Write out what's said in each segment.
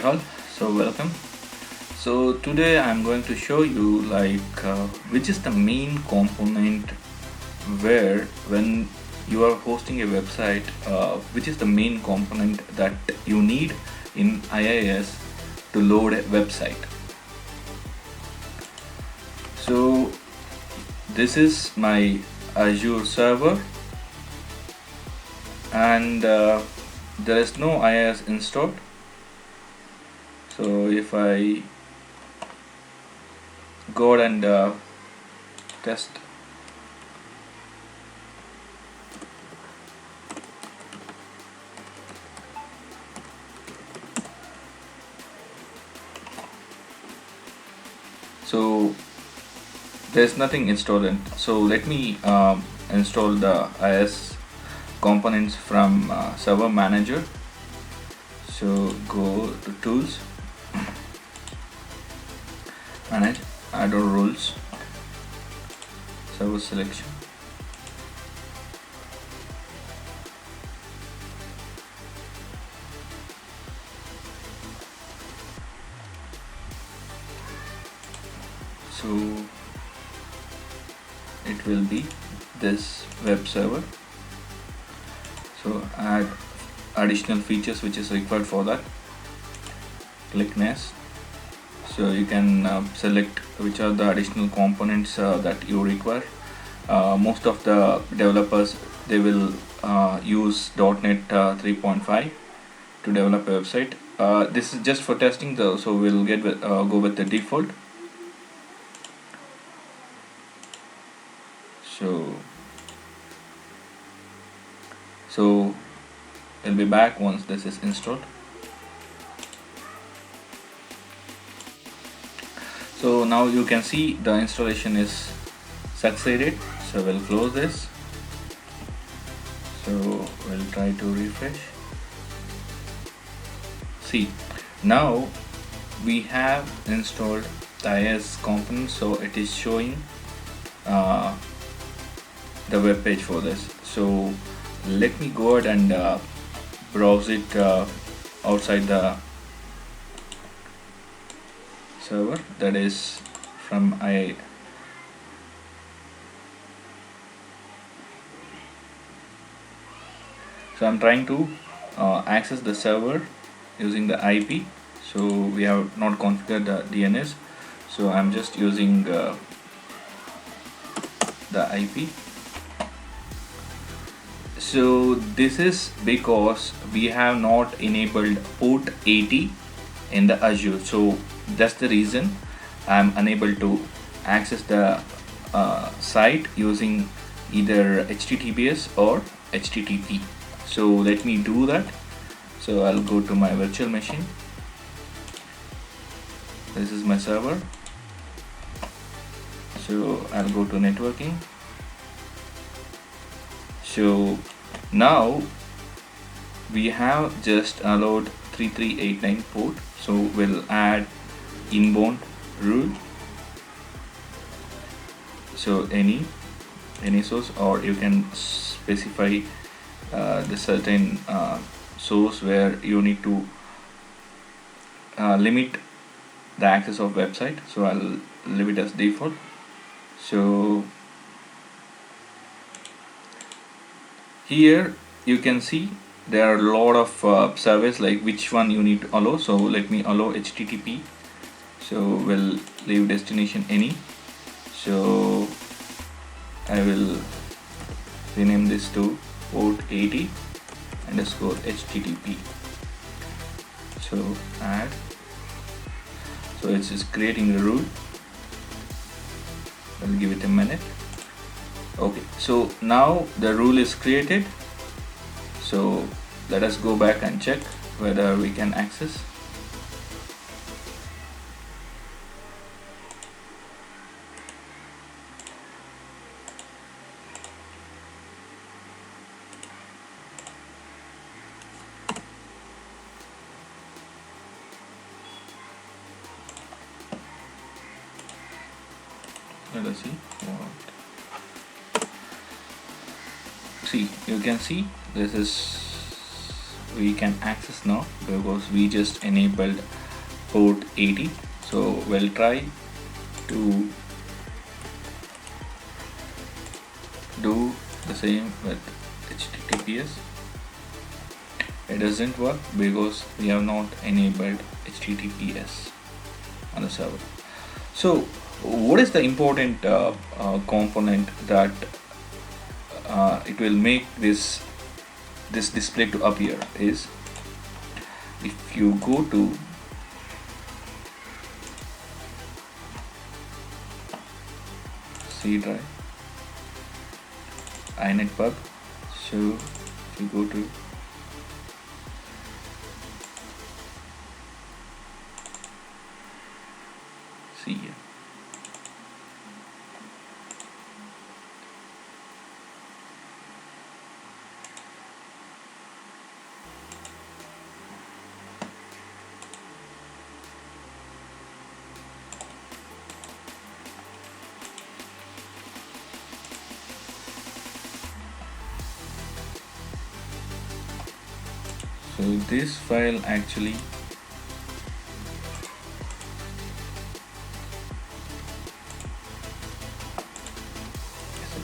all, so welcome. So today I'm going to show you which is the main component where when you are hosting a website, which is the main component that you need in IIS to load a website. So this is my Azure server, and there is no IIS installed. So if I go and test, so there's nothing installed in. So let me install the IIS components from server manager. So go to tools, manage, add-on rules, server selection. So it will be this web server. So add additional features which is required for that. Click next. So you can select which are the additional components that you require. Most of the developers, they will use .NET 3.5 to develop a website. This is just for testing though, so we'll go with the default. So I'll be back once this is installed. So now you can see the installation is succeeded. So we'll close this. So we'll try to refresh. See, now we have installed the IIS component, so it is showing the web page for this. So let me go ahead and browse it outside the server, that is from I. So I'm trying to access the server using the IP. So we have not configured the DNS, so I'm just using the IP. So this is because we have not enabled port 80 in the Azure, so that's the reason I'm unable to access the site using either HTTPS or HTTP. So let me do that. So I'll go to my virtual machine. This is my server. So I'll go to networking. So now we have just allowed 3389 port, so we'll add inbound rule. So any source, or you can specify the certain source where you need to limit the access of website. So I'll leave it as default. So here you can see there are a lot of servers, like which one you need to allow. So let me allow HTTP. So we'll leave destination any. So I will rename this to port 80 underscore HTTP. So add. So it's just creating the rule. I'll give it a minute. Okay, so now the rule is created. So let us go back and check whether we can access. Let us see. See, you can see this is we can access now because we just enabled port 80. So we'll try to do the same with HTTPS. It doesn't work because we have not enabled HTTPS on the server. So what is the important component that it will make this display to appear is, if you go to C drive inetpub, so if you go to see here, so this file actually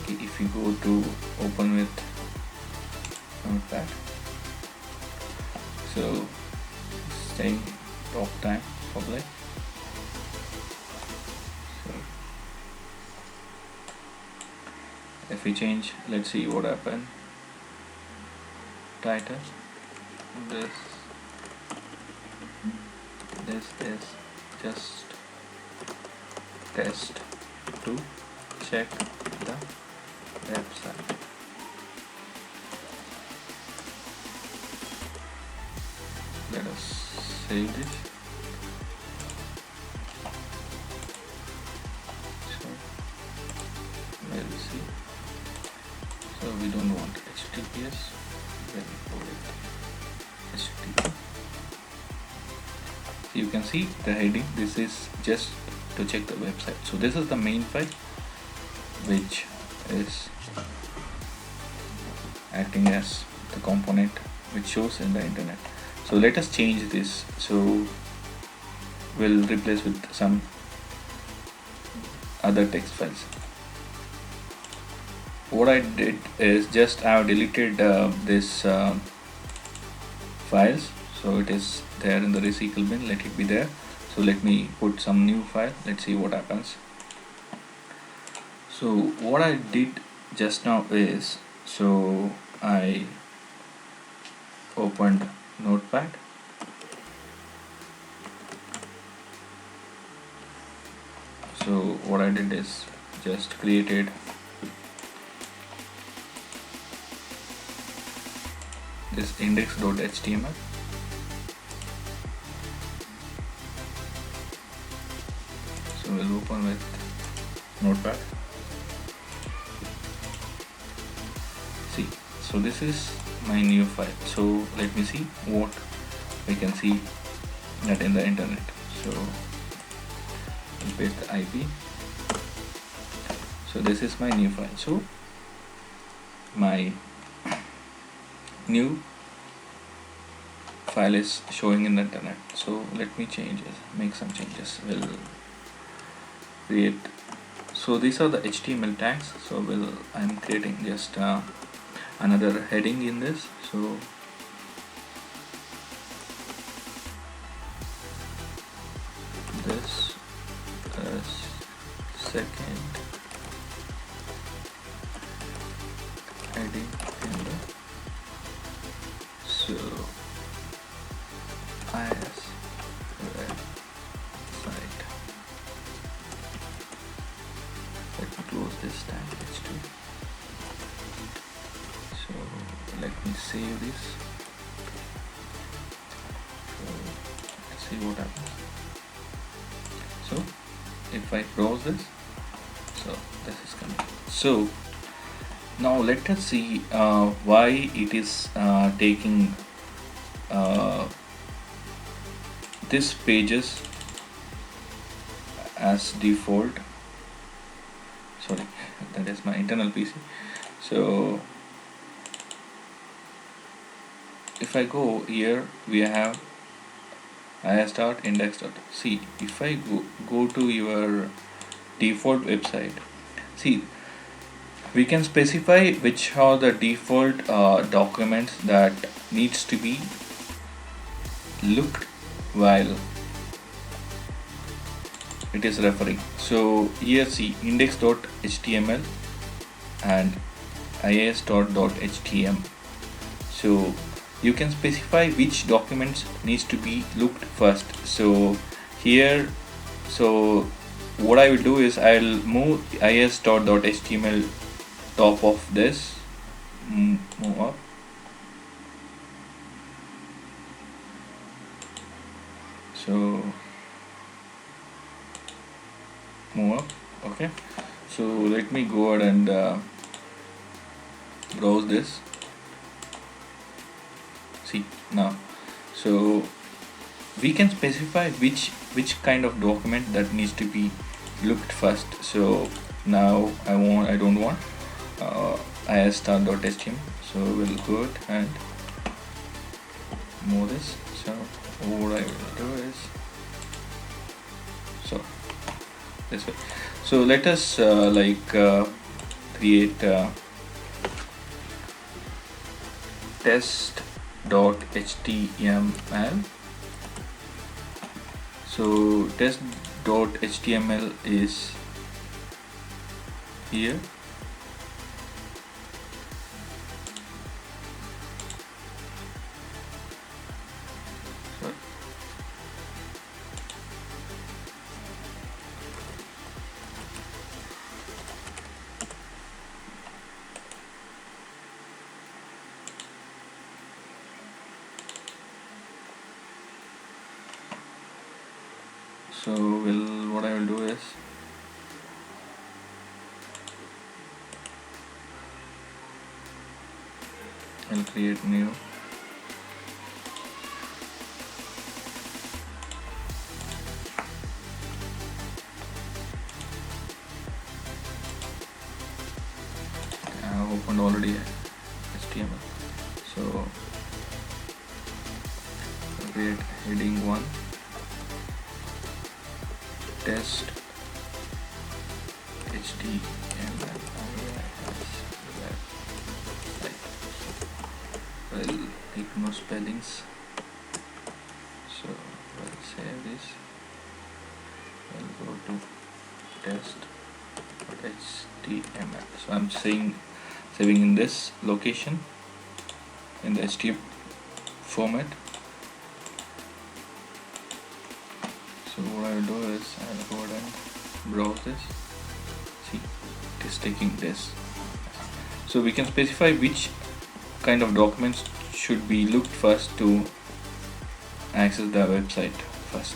if you go to open with notepad, so staying talk time public, so if we change, let's see what happened. Title, this is just test to check the website. Let us save this. So we'll see. So we don't want HTTPS. We'll put it HTTP. You can see the heading. This is just to check the website. So this is the main file which is acting as the component which shows in the internet. So let us change this. So we'll replace with some other text files. What I did is just I have deleted this files, so it is there in the recycle bin. Let it be there. So let me put some new file. Let's see what happens. So what I did just now is, so I opened notepad, so what I did is just created this index.html. So we'll open with notepad. See, so this is my new file. So let me see what we can see that in the internet. So I'll paste the IP. So this is my new file. So my new file is showing in the internet. So let me make some changes. We'll create, so these are the HTML tags. So I'm creating just another heading in this. So this is second heading in the IIS website. Let me close this tag H2. So let me save this. So let's see what happens. So if I browse this, so this is coming. So now let us see why it is taking this pages as default. Sorry, that is my internal PC. So if I go here, we have IIS dot index dot. See, if I go to your default website, see, we can specify which are the default documents that needs to be looked while it is referring. So here see index.html and IIS.htm. So you can specify which documents needs to be looked first. So here, so what I will do is I'll move IIS.html top of this, move up. So move up. Okay, so let me go ahead and browse this. See now, so we can specify which kind of document that needs to be looked first. So now I don't want IIS.html, so we'll go ahead and move this. So what I will do is, so this way. So let us create test.html. so test.html is here. So what I will do is, I'll create new. I have opened already HTML. So I'll create heading 1. Test HTML. Well, ignore spellings. So I'll save this. I'll go to test.html. So I'm saving in this location in the HTML format. So what I will do is I'll go ahead and browse this. See, it is taking this. So we can specify which kind of documents should be looked first to access the website first.